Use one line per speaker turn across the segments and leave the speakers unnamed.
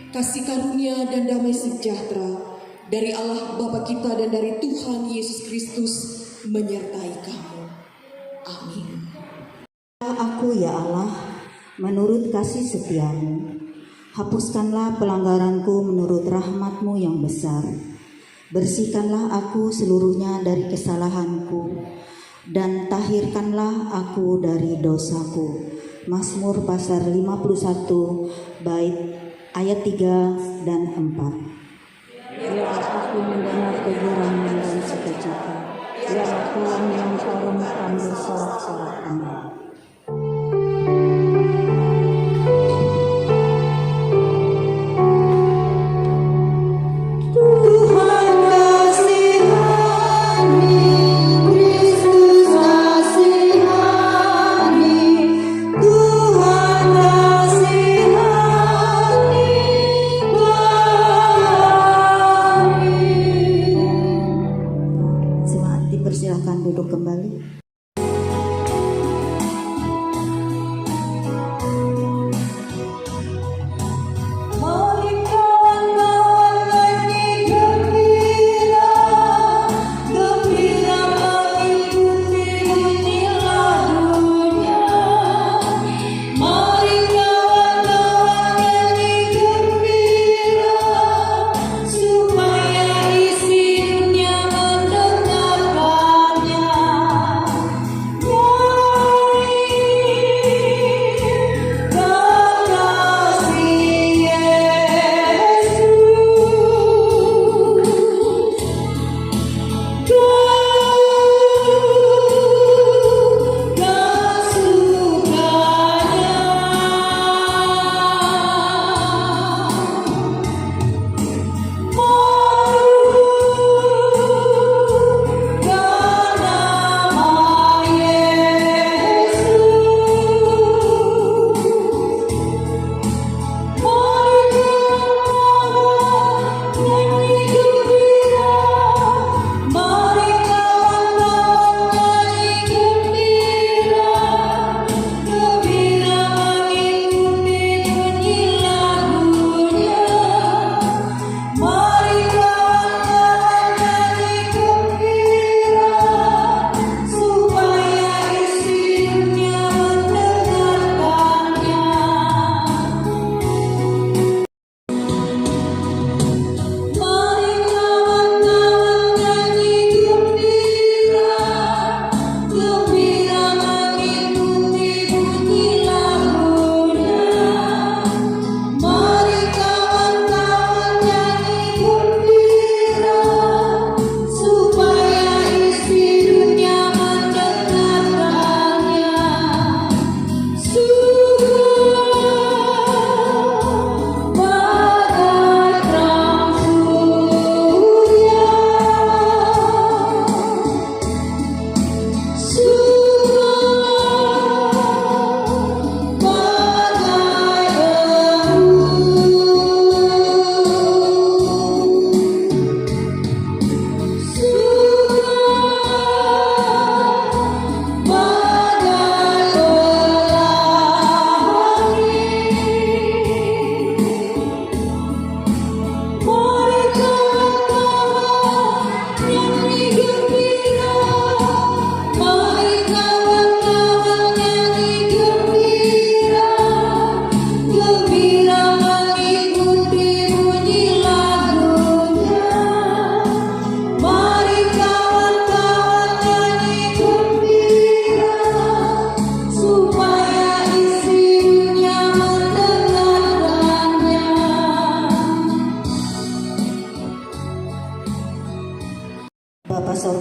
Kasih karunia dan damai sejahtera dari Allah Bapa kita dan dari Tuhan Yesus Kristus menyertai kamu. Amin.
Aku ya Allah, menurut kasih setiamu, hapuskanlah pelanggaranku menurut rahmat-Mu yang besar. Bersihkanlah aku seluruhnya dari kesalahanku, dan tahirkanlah aku dari dosaku. Mazmur pasal 51 bait ayat 3 dan 4.
Biarlah aku mendengar kegeraman dan sukacita. Biarlah Tuhan yang teremkan bersorak-sorak.
Persilakan duduk kembali.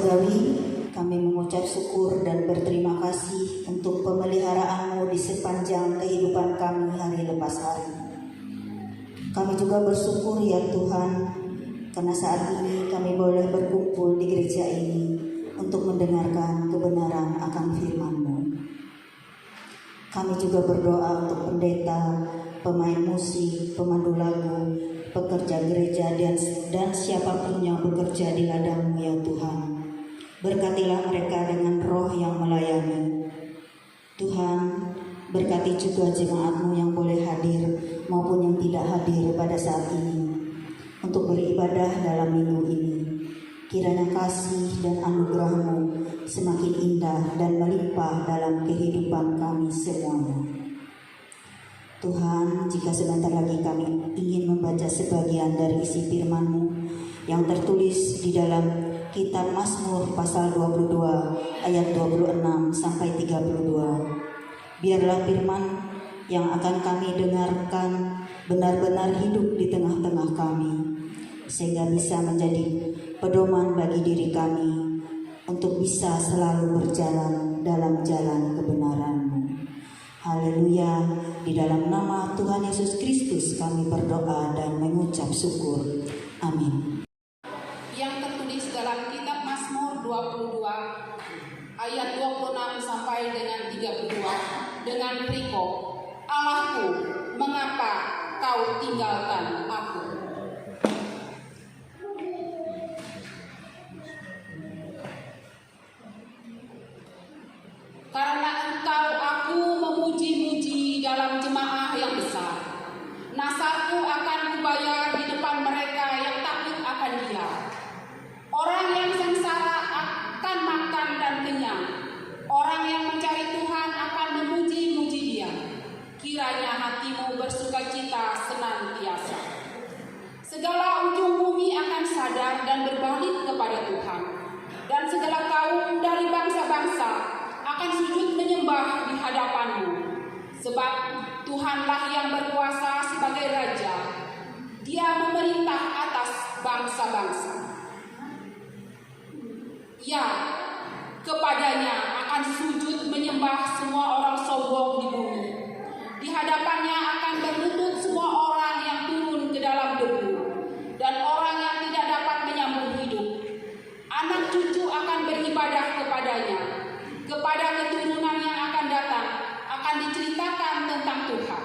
surgawi, kami mengucap syukur dan berterima kasih untuk pemeliharaan-Mu di sepanjang kehidupan kami hari lepas hari. Kami juga bersyukur ya Tuhan, karena saat ini kami boleh berkumpul di gereja ini untuk mendengarkan kebenaran akan firman-Mu. Kami juga berdoa untuk pendeta, pemain musik, pemandu lagu, pekerja gereja, dan siapapun yang bekerja di ladang-Mu ya Tuhan. Berkatilah mereka dengan roh yang melayani. Tuhan, berkati juga jemaat-Mu yang boleh hadir maupun yang tidak hadir pada saat ini untuk beribadah dalam minggu ini. Kiranya kasih dan anugerah-Mu semakin indah dan melimpah dalam kehidupan kami semuanya. Tuhan, jika sebentar lagi kami ingin membaca sebagian dari isi firman-Mu yang tertulis di dalam Kitab Mazmur pasal 22 ayat 26 sampai 32. Biarlah firman yang akan kami dengarkan benar-benar hidup di tengah-tengah kami, sehingga bisa menjadi pedoman bagi diri kami untuk bisa selalu berjalan dalam jalan kebenaran-Mu. Haleluya. Di dalam nama Tuhan Yesus Kristus kami berdoa dan mengucap syukur. Amin.
Yang tertulis dalam kitab Mazmur 22 ayat 26 sampai dengan 32 dengan perikop, Allahku, mengapa kau tinggalkan aku? Karena Engkau aku memuji-muji dalam jemaah yang besar. Nasarku akan kubayar di depan mereka yang takut akan Dia. Orang yang sengsara akan makan dan kenyang. Orang yang mencari Tuhan akan memuji-muji Dia. Kiranya hatimu bersukacita senantiasa. Segala ujung bumi akan sadar dan berbalik kepada Tuhan. Dan segala kaum dari bangsa-bangsa akan sujud menyembah di hadapan-Mu. Sebab Tuhanlah yang berkuasa sebagai Raja. Dia memerintah atas bangsa-bangsa. Ya, kepadanya akan sujud menyembah semua orang sombong di bumi. Di hadapannya akan berlutut semua orang yang turun ke dalam debu, dan orang yang tidak dapat menyambung hidup. Anak cucu akan beribadah kepadanya. Kepada keturunan yang akan datang akan diceritakan tentang Tuhan.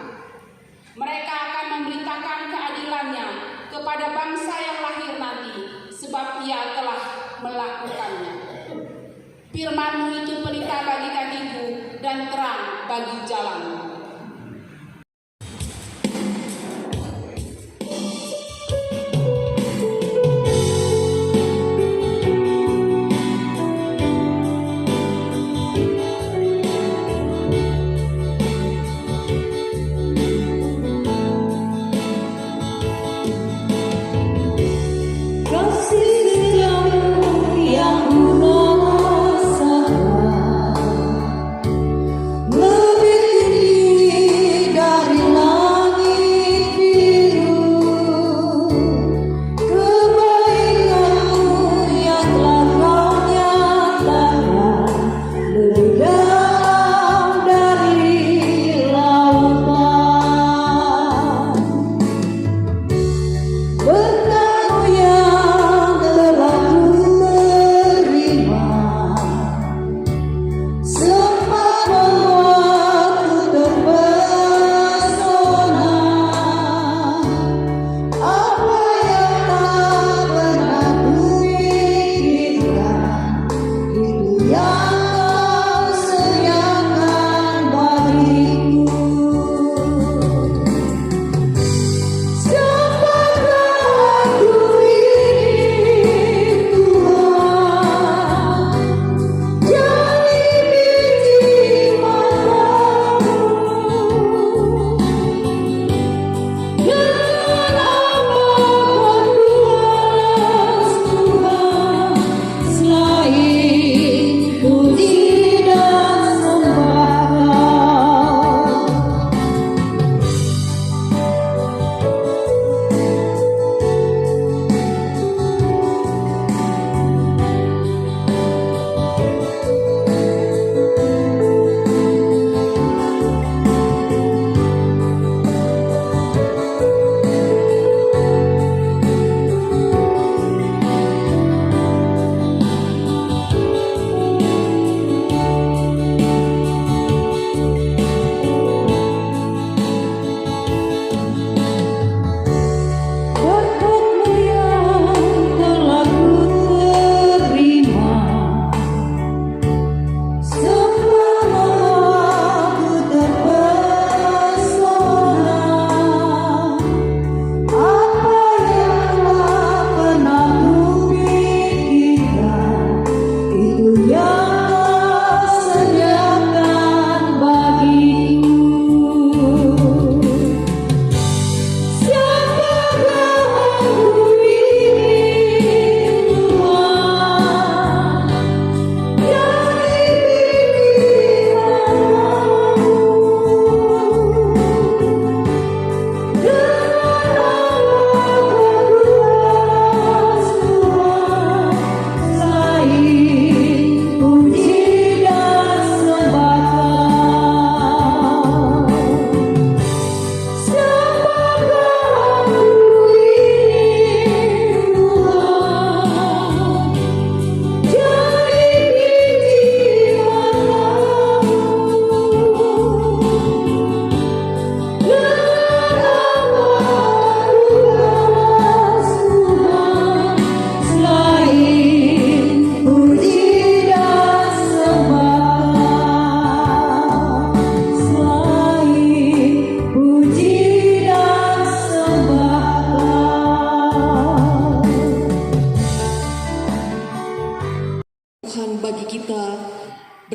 Mereka akan memberitakan keadilannya kepada bangsa yang lahir nanti, sebab Ia telah melakukannya. Firman-Mu itu pelita bagi kakiku dan terang bagi jalanku.
Lebih tinggi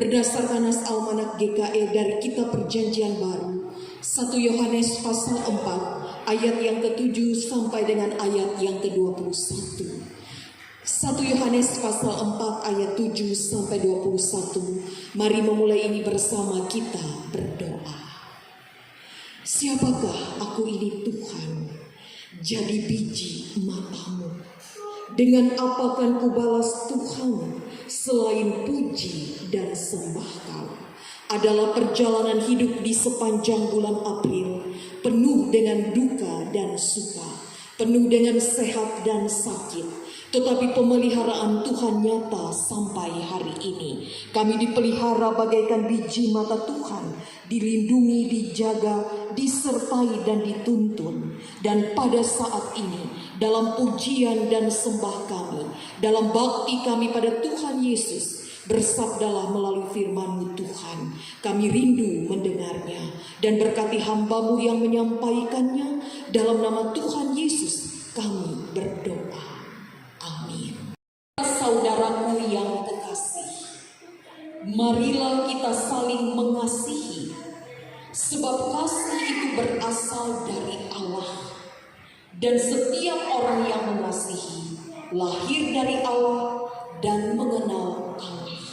berdasarkan nas Almanak GKE dari Kitab Perjanjian Baru 1 Yohanes pasal 4 ayat yang ke-7 sampai dengan ayat yang ke-21. 1 Yohanes pasal 4 ayat 7 sampai 21. Mari memulai ini bersama kita berdoa. Siapakah aku ini Tuhan? Jadi biji matamu. Dengan apa kan kubalas Tuhan selain puji dan sembah Kau? Adalah perjalanan hidup di sepanjang bulan April, penuh dengan duka dan suka, penuh dengan sehat dan sakit. Tetapi pemeliharaan Tuhan nyata sampai hari ini. Kami dipelihara bagaikan biji mata Tuhan, dilindungi, dijaga, disertai dan dituntun. Dan pada saat ini, dalam pujian dan sembah kami, dalam bakti kami pada Tuhan Yesus, bersabdalah melalui firman-Mu Tuhan. Kami rindu mendengarnya dan berkati hamba-Mu yang menyampaikannya. Dalam nama Tuhan Yesus kami berdoa. Amin. Saudaraku yang kekasih, marilah kita saling mengasihi, sebab kasih itu berasal dari Allah. Dan setiap orang yang mengasihi lahir dari Allah dan mengenal Allah.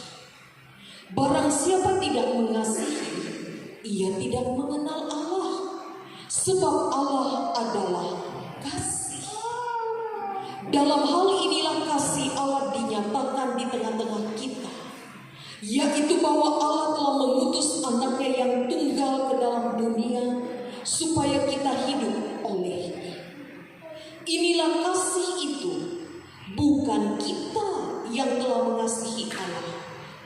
Barang siapa tidak mengasihi, ia tidak mengenal Allah, sebab Allah adalah kasih. Dalam hal inilah kasih Allah dinyatakan di tengah-tengah kita, yaitu bahwa Allah telah mengutus anaknya yang tunggal ke dalam dunia supaya kita hidup olehnya. Inilah kasih itu, bukan kita yang telah mengasihi Allah,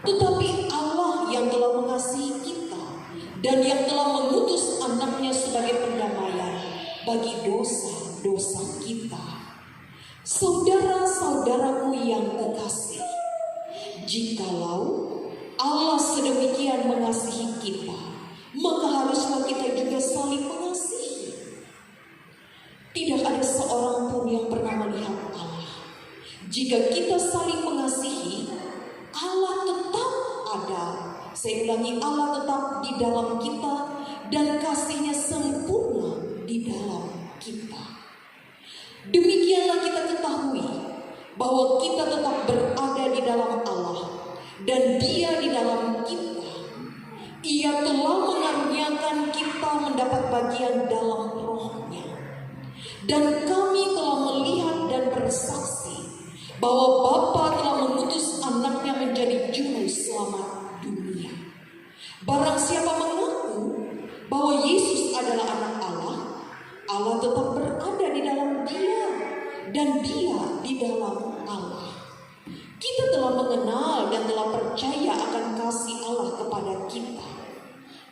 tetapi Allah yang telah mengasihi kita dan yang telah mengutus anaknya sebagai pendamaian bagi dosa-dosa kita. Saudara-saudaraku yang kekasih, jikalau Allah sedemikian mengasihi kita, maka haruslah kita juga saling mengasihi. Tidak ada seorang pun yang pernah melihat Allah. Jika kita saling mengasihi, Allah tetap ada. Saya ulangi, Allah tetap di dalam kita dan kasih-Nya sempurna di dalam kita. Demikianlah kita ketahui bahwa kita tetap berada di dalam Allah dan Dia di dalam kita. Ia telah mengaruniakan kita mendapat bagian dalam Roh-Nya. Dan kami telah melihat dan bersaksi bahwa Bapa telah mengutus anaknya menjadi juru selamat dunia. Barang siapa mengaku bahwa Yesus adalah anak Allah, Allah tetap berada di dalam Dia dan Dia di dalam Allah. Kita telah mengenal dan telah percaya akan kasih Allah kepada kita.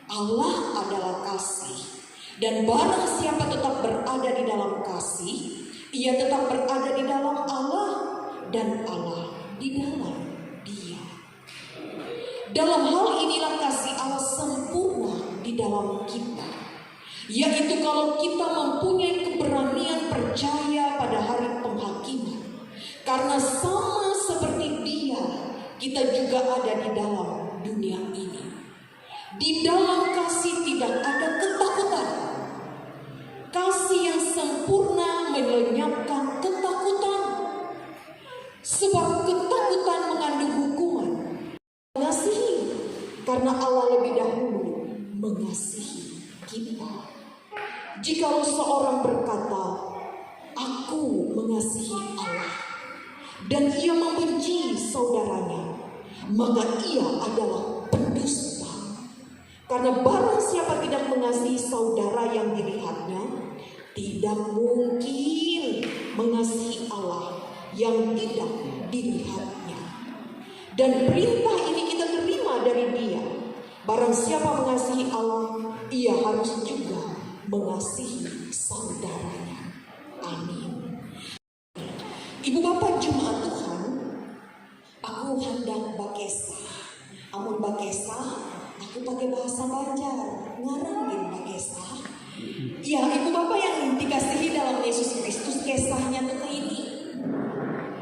Allah adalah kasih. Dan barang siapa tetap berada di dalam kasih, ia tetap berada di dalam Allah dan Allah di dalam Dia. Dalam hal inilah kasih Allah sempurna di dalam kita, yaitu kalau kita mempunyai keberanian percaya pada hari penghakiman. Karena sama seperti Dia, kita juga ada di dalam dunia ini. Di dalam kasih tidak ada ketakutan. Kasih yang sempurna melenyapkan ketakutan. Sebab ketakutan mengandung hukuman. Mengasihi, karena Allah lebih dahulu mengasihi kita. Jikalau seorang berkata, aku mengasihi Allah, dan ia membenci saudaranya, maka ia adalah pendusta. Karena barang siapa tidak mengasihi saudara yang dilihatnya, tidak mungkin mengasihi Allah yang tidak dilihatnya. Dan perintah ini kita terima dari Dia. Barang siapa mengasihi Allah, ia harus juga mengasihi saudaranya. Amin. Ibu bapak jemaat Tuhan, aku hendak bakesa. Amun bakesa, aku pakai bahasa Banjar, ngarangin bakesa. Ya, ibu bapak yang dikasihi dalam Yesus Kristus, kisahnya tuh ini.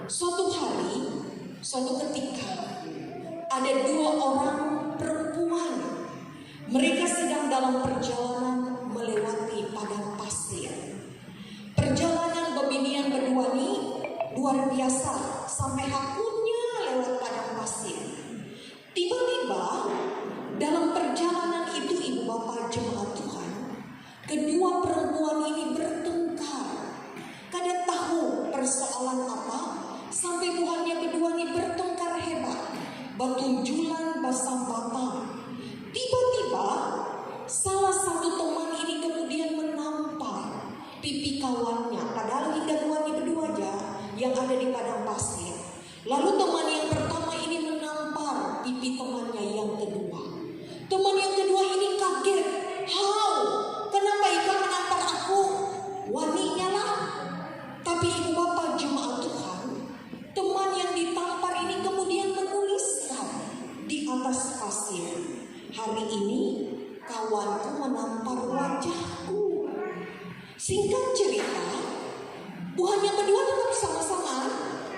Suatu hari, suatu ketika, ada dua orang dalam perjalanan melewati padang pasir. Perjalanan Bebinian berdua ini luar biasa, sampai hakunnya lewat padang pasir. Tiba-tiba dalam perjalanan itu, ibu bapak jemaat Tuhan, kedua perempuan ini bertengkar. Kada tahu persoalan apa, sampai buahnya kedua ini bertengkar hebat, batunjulan basam-batang. Tiba-tiba salah satu teman ini kemudian menampar pipi kawannya, padahal hingga duanya berdua aja yang ada di padang pasir. Lalu teman yang pertama ini menampar pipi temannya yang kedua. Teman yang kedua ini kaget, "How? Kenapa ikan menampar aku? Waninya lah." Tapi ibu bapak jemaat Tuhan, teman yang ditampar ini kemudian menuliskan di atas pasir, "Hari ini kawanku menampar wajahku." Singkat cerita, buahnya berdua tetap sama-sama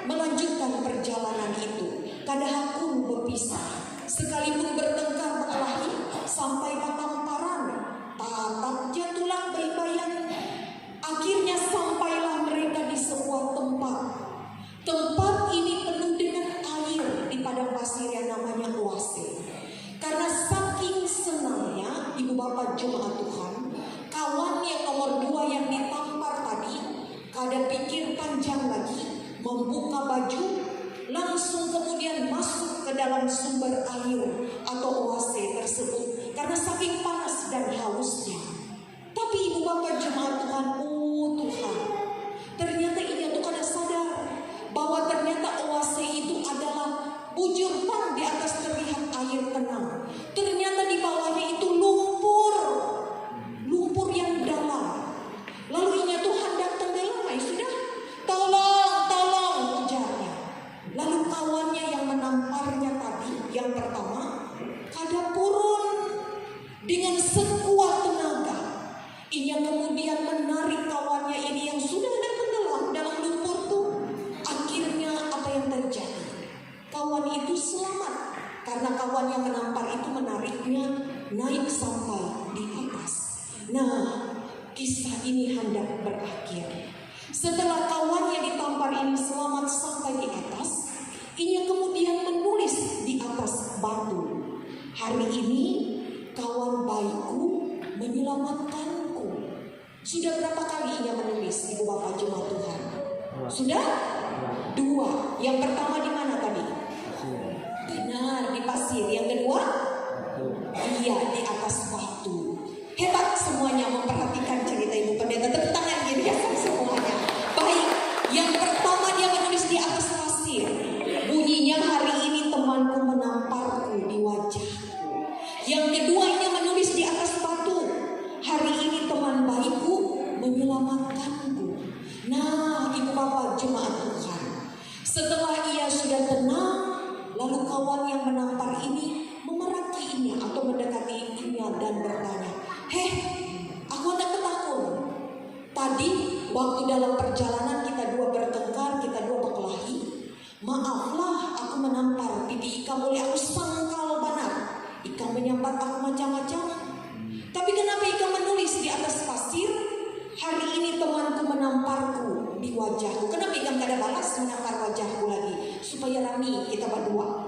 melanjutkan perjalanan itu. Kada hakun berpisah, sekalipun bertengkar berkelahi sampai tamparan, tatap jatuhlah bayi-bayan. Akhirnya sampailah mereka di sebuah tempat. Tempat ini penuh dengan air di padang pasir yang namanya oase. Karena saking senangnya ibu bapak jemaat Tuhan, kawan yang nomor 2 yang ditampar tadi kada pikir panjang lagi, membuka baju, langsung kemudian masuk ke dalam sumber air atau oase tersebut karena saking panas dan hausnya. Tapi ibu bapak jemaat Tuhan, oh Tuhan, ternyata ia tuh kada sadar bahwa ternyata oase itu adalah bujur pang di atas terlihat air tenang. Ternyata di bawahnya itu lumpur yang dalam. Lalu ia tuh hendak tenggelam, sudah, tolong ujarnya. Lalu kawannya yang menamparnya tadi, yang pertama, kada purun dengan sekuat tenaga. Ia kemudian menarik kawannya ini yang sudah hendak tenggelam dalam lumpur tuh. Akhirnya apa yang terjadi? Kawan itu selamat karena kawan yang menampar itu menariknya naik sampai di atas. Nah, kisah ini hendak berakhir. Setelah kawan yang ditampar ini selamat sampai di atas, ia kemudian menulis di atas batu, "Hari ini kawan baikku menyelamatkanku." Sudah berapa kali ia menulis, ibu bapak jemaat Tuhan? Sudah 2. Yang pertama di mana tadi? Benar, di pasir. Yang kedua? Iya, di atas batu. Hebat semuanya memperhatikan cerita ibu pendeta. Tepuk tangan gini ya semuanya. Baik, yang pertama dia menulis di atas pasir. Bunyinya, "Hari ini temanku menamparku di wajahku." Yang kedua ia menulis di atas batu, "Hari ini teman baikku menyelamatkanku." Nah, ibu bapak jemaat Tuhan, setelah ia sudah tenang, lalu kawan yang menampar ini memarakinya atau mendekatinya dan bertanya, "Heh, aku hendak ketakut. Tadi waktu dalam perjalanan kita dua bertengkar, kita dua berkelahi. Maaflah aku menampar pipi ikam, boleh aku sangkal banget. Ikam menyambat aku macam-macam. Tapi kenapa ikam menulis di atas pasir, 'Hari ini temanku menamparku di wajahku'? Kenapa ikam kada balas menampar wajahku lagi? Supaya rami kita berdua.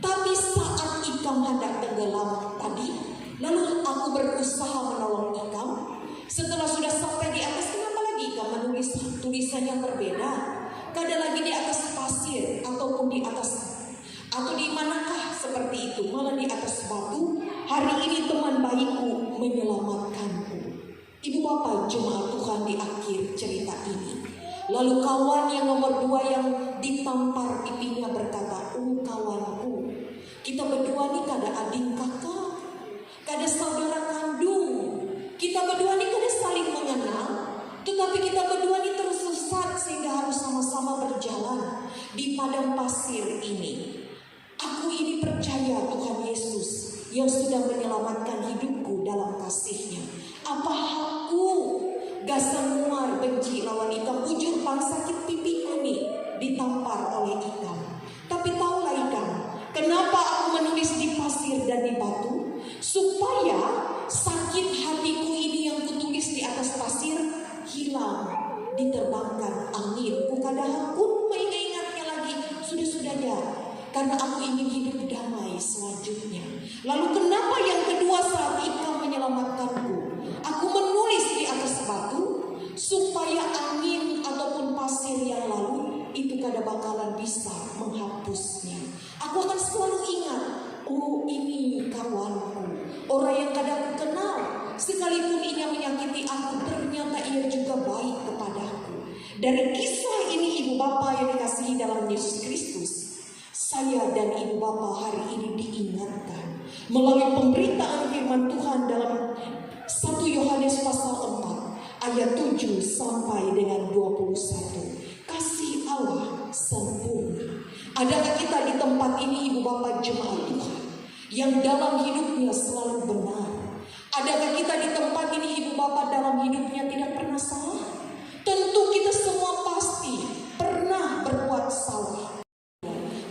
Tapi saat ikam hendak tenggelam tadi, lalu aku berusaha menolong ikam. Setelah sudah sampai di atas, kenapa lagi ikam menulis tulisan yang berbeda? Kada lagi di atas pasir ataupun di atas, atau di manakah seperti itu, malah di atas batu. 'Hari ini teman baikku menyelamatkanku.'" Ibu bapak jemaat Tuhan, di akhir cerita ini, lalu kawan yang nomor 2 yang ditampar pipinya berkata, "Oh kawanku, kita berdua nih kada adik kakak, kada saudara kandung. Kita berdua nih kada saling mengenal, tetapi kita berdua nih tersesat sehingga harus sama-sama berjalan di padang pasir ini. Aku ini percaya Tuhan Yesus yang sudah menyelamatkan hidupku dalam kasih-Nya. Apa aku gasan muar benci lawan ikam, ujur pang sakit pipiku nih ditampar oleh ikam. Tapi taulah ikam, kenapa aku menulis di pasir dan di batu? Supaya sakit menyalakan angin, kukadahan pun mengingat-ingatnya lagi. Sudah-sudahnya, karena aku ingin hidup damai selanjutnya. Lalu kenapa yang kedua saat Engkau menyelamatkanku? Aku menulis di atas batu, supaya angin ataupun pasir yang lalu itu kada bakalan bisa menghapusnya. Aku akan selalu ingat, oh ini kawanku, orang yang kada aku kenal. Sekalipun ia menyakiti aku, ternyata ia juga baik kepadaku. Dari kisah ini ibu bapa yang dikasihi dalam Yesus Kristus, saya dan ibu bapa hari ini diingatkan melalui pemberitaan firman Tuhan dalam 1 Yohanes pasal 4 ayat 7 sampai dengan 21. Kasih Allah sempurna. Adakah kita di tempat ini ibu bapa jemaat Tuhan yang dalam hidupnya selalu benar? Adakah kita di tempat ini ibu bapa dalam hidupnya tidak pernah salah? Tentu kita semua pasti pernah berbuat salah.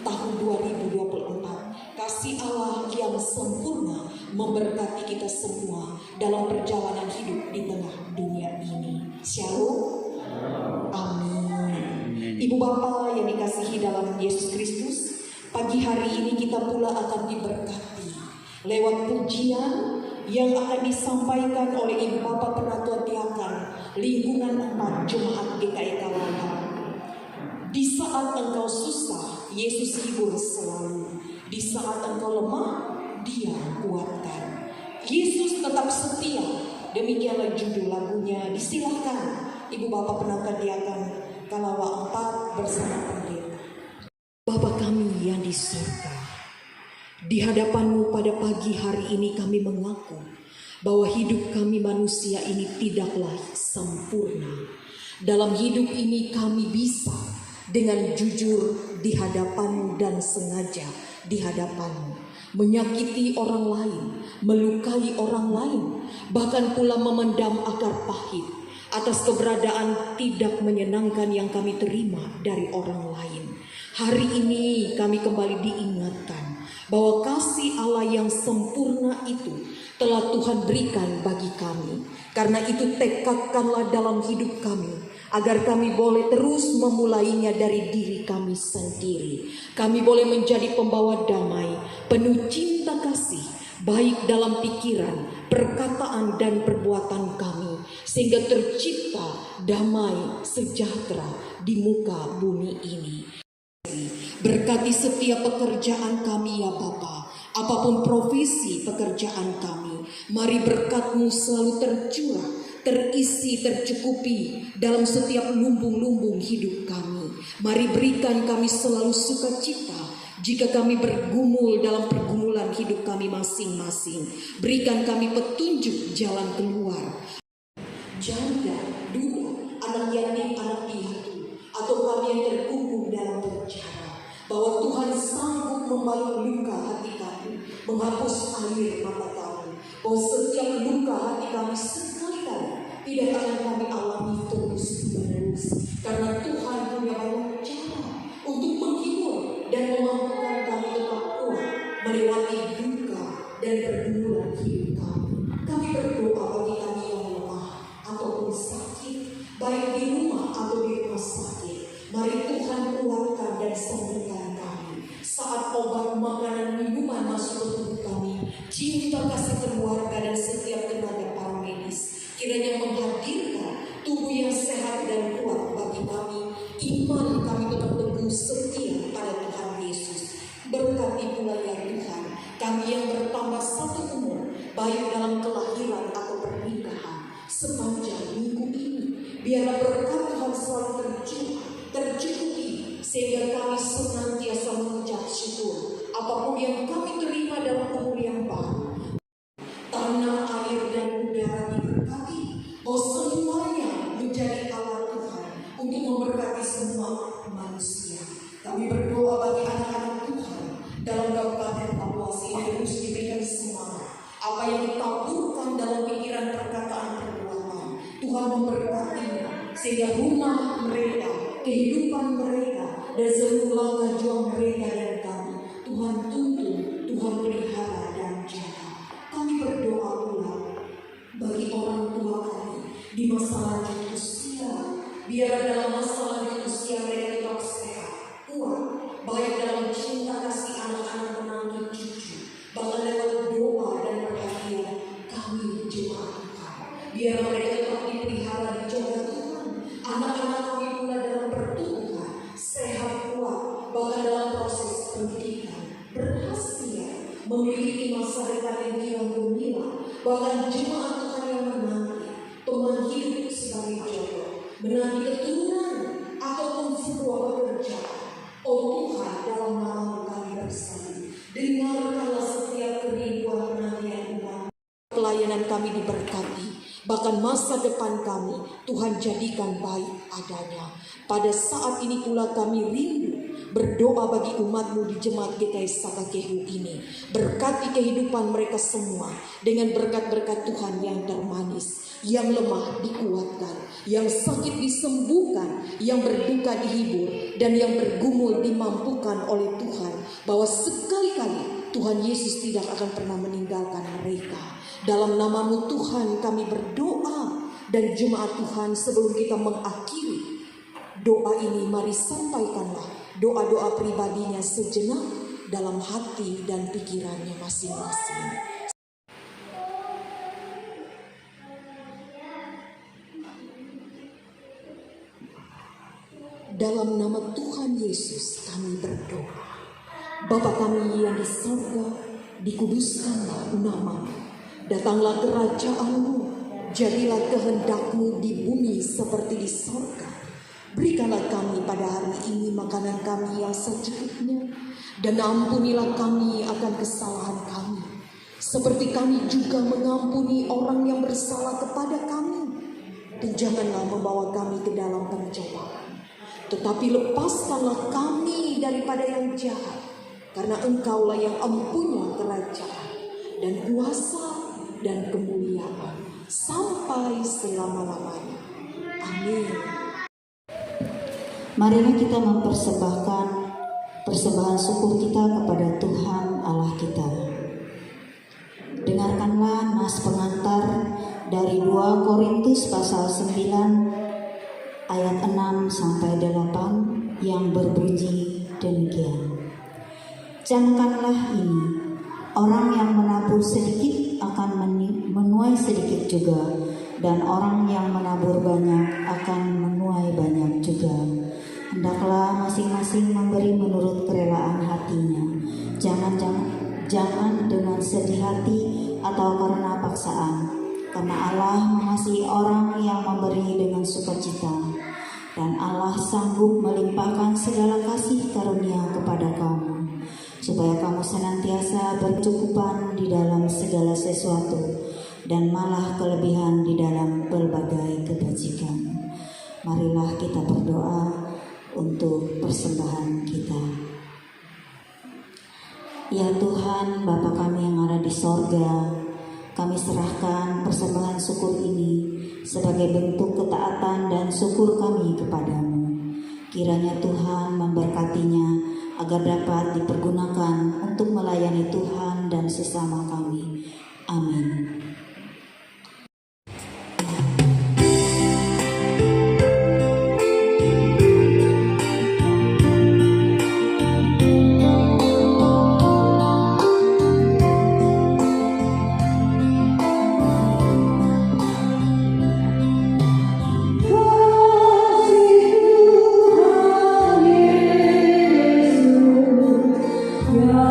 Tahun 2024, kasih Allah yang sempurna memberkati kita semua dalam perjalanan hidup di tengah dunia ini. Shalom. Amin. Ibu bapa yang dikasihi dalam Yesus Kristus, pagi hari ini kita pula akan diberkati lewat pujian yang akan disampaikan oleh ibu bapa penatua diakan lingkungan 4 Jemaat GKI Kawayan. Di saat engkau susah, Yesus hibur selalu. Di saat engkau lemah, Dia kuatkan. Yesus tetap setia. Demikianlah judul lagunya. Disilahkan ibu bapa penatua diakan Kalawa 4 bersama pendeta. Bapa kami yang di surga, di hadapan-Mu pada pagi hari ini kami mengaku bahwa hidup kami manusia ini tidaklah sempurna. Dalam hidup ini kami bisa dengan jujur di hadapan-Mu dan sengaja di hadapan-Mu menyakiti orang lain, melukai orang lain, bahkan pula memendam akar pahit atas keberadaan tidak menyenangkan yang kami terima dari orang lain. Hari ini kami kembali diingatkan bahwa kasih Allah yang sempurna itu telah Tuhan berikan bagi kami. Karena itu tekadkanlah dalam hidup kami agar kami boleh terus memulainya dari diri kami sendiri. Kami boleh menjadi pembawa damai, penuh cinta kasih, baik dalam pikiran, perkataan dan perbuatan kami, sehingga tercipta damai sejahtera di muka bumi ini. Berkati setiap pekerjaan kami ya Bapa, apapun profesi pekerjaan kami, mari berkat-Mu selalu tercurah, terisi, tercukupi dalam setiap lumbung-lumbung hidup kami. Mari berikan kami selalu sukacita jika kami bergumul dalam pergumulan hidup kami masing-masing. Berikan kami petunjuk jalan keluar. Janda, duda, anak yatim, anak piatu, atau kami yang terkungkung dalam penjara, bahwa Tuhan sanggup membalut luka hati kami, menghapus air mata kami, bahwa setiap luka hati kami sekali-kali tidak akan kami alami terus-menerus, karena Tuhan punya banyak cara untuk menghibur dan memampukan kami tetap kuat melewati duka dan pergumulan hidup kami. Kami berdoa bagi kami yang lemah ataupun sakit, baik di rumah atau di rumah sakit. Mari Tuhan kuatkan dan sembuhkan kami. Saat obat, makanan, minuman masuk ke tubuh kami, cinta kasih keluarga dan setiap tenaga para medis kiranya menghadirkan tubuh yang sehat dan kuat bagi kami. Iman kami tetap teguh setia pada Tuhan Yesus. Berkati pula ya Tuhan kami yang bertambah satu umur, baik dalam kelahiran atau pernikahan, sepanjang minggu ini. Biarlah berkat Tuhan selalu tercukupi, sehingga kami senantiasa mengucap syukur apapun yang kami terima dalam umur yang baru. Tanah, air, dan udara diberkati, bahwa semuanya menjadi alat Tuhan untuk memberkati semua manusia. Kami berdoa bagi anak-anak Tuhan dalam Kabupaten Papua sehingga terus diberikan semangat. Apa yang ditaburkan dalam pikiran, perkataan, perbuatan, Tuhan memberkatinya, sehingga rumah mereka, kehidupan mereka, dan seluruh langkah juang mereka dan kami, Tuhan tuntun, Tuhan pelihara dan jaga. Kami berdoa pula bagi orang tua kami di masa lanjut usia, biar dalam masa Biar mereka tetap dipelihara di jaga Tuhan. Anak-anak kami pula dalam pertumbuhan, sehat kuat, bahkan dalam proses pendidikan, berhasil, memiliki masa depan yang kian gemilang, bahkan jemaat Tuhan yang menanti teman hidup sebagai jodoh, menanti keturunan ataupun sebuah pekerjaan. Oh Tuhan, dalam nama kami bersalin, dengarkanlah setiap kerinduan penantian umat. Pelayanan kami diberkati, bahkan masa depan kami Tuhan jadikan baik adanya. Pada saat ini pula kami rindu berdoa bagi umat-Mu di jemaat GKI Sakakehu ini. Berkati kehidupan mereka semua dengan berkat-berkat Tuhan yang termanis. Yang lemah dikuatkan, yang sakit disembuhkan, yang berduka dihibur, dan yang bergumul dimampukan oleh Tuhan. Bahwa sekali-kali Tuhan Yesus tidak akan pernah meninggalkan mereka. Dalam nama-Mu Tuhan kami berdoa, dan jemaat Tuhan sebelum kita mengakhiri doa ini, mari sampaikanlah doa-doa pribadinya sejenak dalam hati dan pikirannya masing-masing. Dalam nama Tuhan Yesus kami berdoa. Bapa kami yang di surga, dikuduskanlah nama-Mu. Datanglah kerajaan-Mu, jadilah kehendak-Mu di bumi seperti di surga. Berikanlah kami pada hari ini makanan kami yang secukupnya, dan ampunilah kami akan kesalahan kami, seperti kami juga mengampuni orang yang bersalah kepada kami. Dan janganlah membawa kami ke dalam pencobaan, tetapi lepaskanlah kami daripada yang jahat, karena Engkaulah yang empunya kerajaan dan kuasa dan kemuliaan sampai selama-lamanya. Amin.
Marilah kita mempersembahkan persembahan syukur kita kepada Tuhan Allah kita. Dengarkanlah nas pengantar dari 2 Korintus pasal 9 ayat 6 sampai 8 yang berbunyi demikian. Camkanlah ini, orang yang menabur sedikit akan menuai sedikit juga, dan orang yang menabur banyak akan menuai banyak juga. Hendaklah masing-masing memberi menurut kerelaan hatinya, jangan dengan sedih hati atau karena paksaan, karena Allah mengasihi orang yang memberi dengan sukacita, dan Allah sanggup melimpahkan segala kasih karunia kepada kamu, supaya kamu senantiasa bercukupan di dalam segala sesuatu, dan malah kelebihan di dalam berbagai kebajikan. Marilah kita berdoa untuk persembahan kita. Ya Tuhan, Bapa kami yang ada di sorga, kami serahkan persembahan syukur ini sebagai bentuk ketaatan dan syukur kami kepadamu. Kiranya Tuhan memberkatinya agar dapat dipergunakan untuk melayani Tuhan dan sesama kami. Amin.
Ya,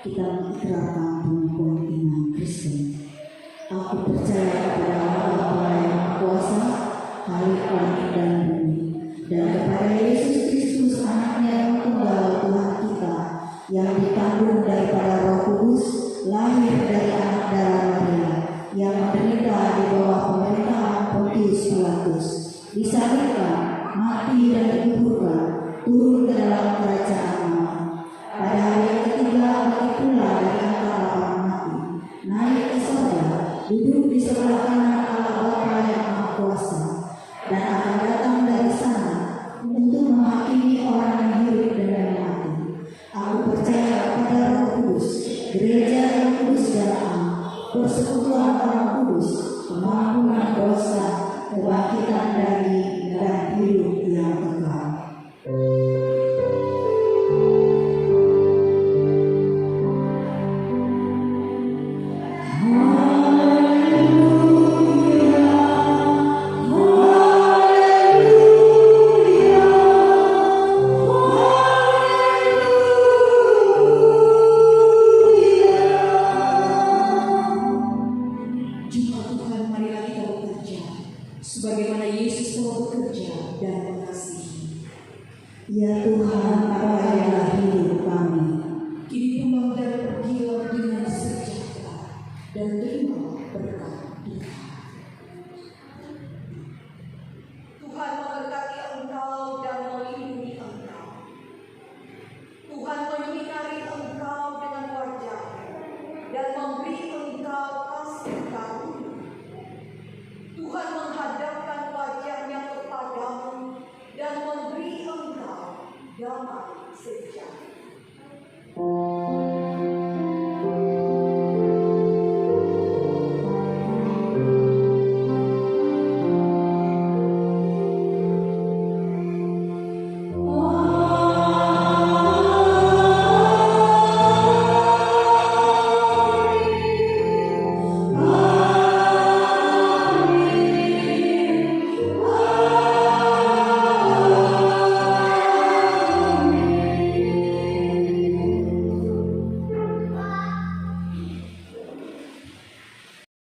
kita mengikrarkan pengakuan iman Kristen. Aku percaya kepada Allah yang kuasa, Khalik dan bumi, dan kepada Yesus Kristus anaknya yang tunggal Tuhan kita, yang dikandung daripada Roh Kudus, lahir dari anak darah Maria, yang menderita di bawah pemerintahan Pontius Pilatus, disalibkan, mati dan dikuburkan, turun ke dalam kerajaan Allah. Pada hari yang ketiga bangkit pula dari antara orang mati, naik ke surga, duduk di sebelah kanan Allah Bapa yang Maha Kuasa, dan akan datang dari sana untuk menghakimi orang yang hidup dan yang mati. Aku percaya kepada Roh Kudus, gereja yang kudus dan am, persekutuan orang kudus, pengampunan dosa, kebangkitan dari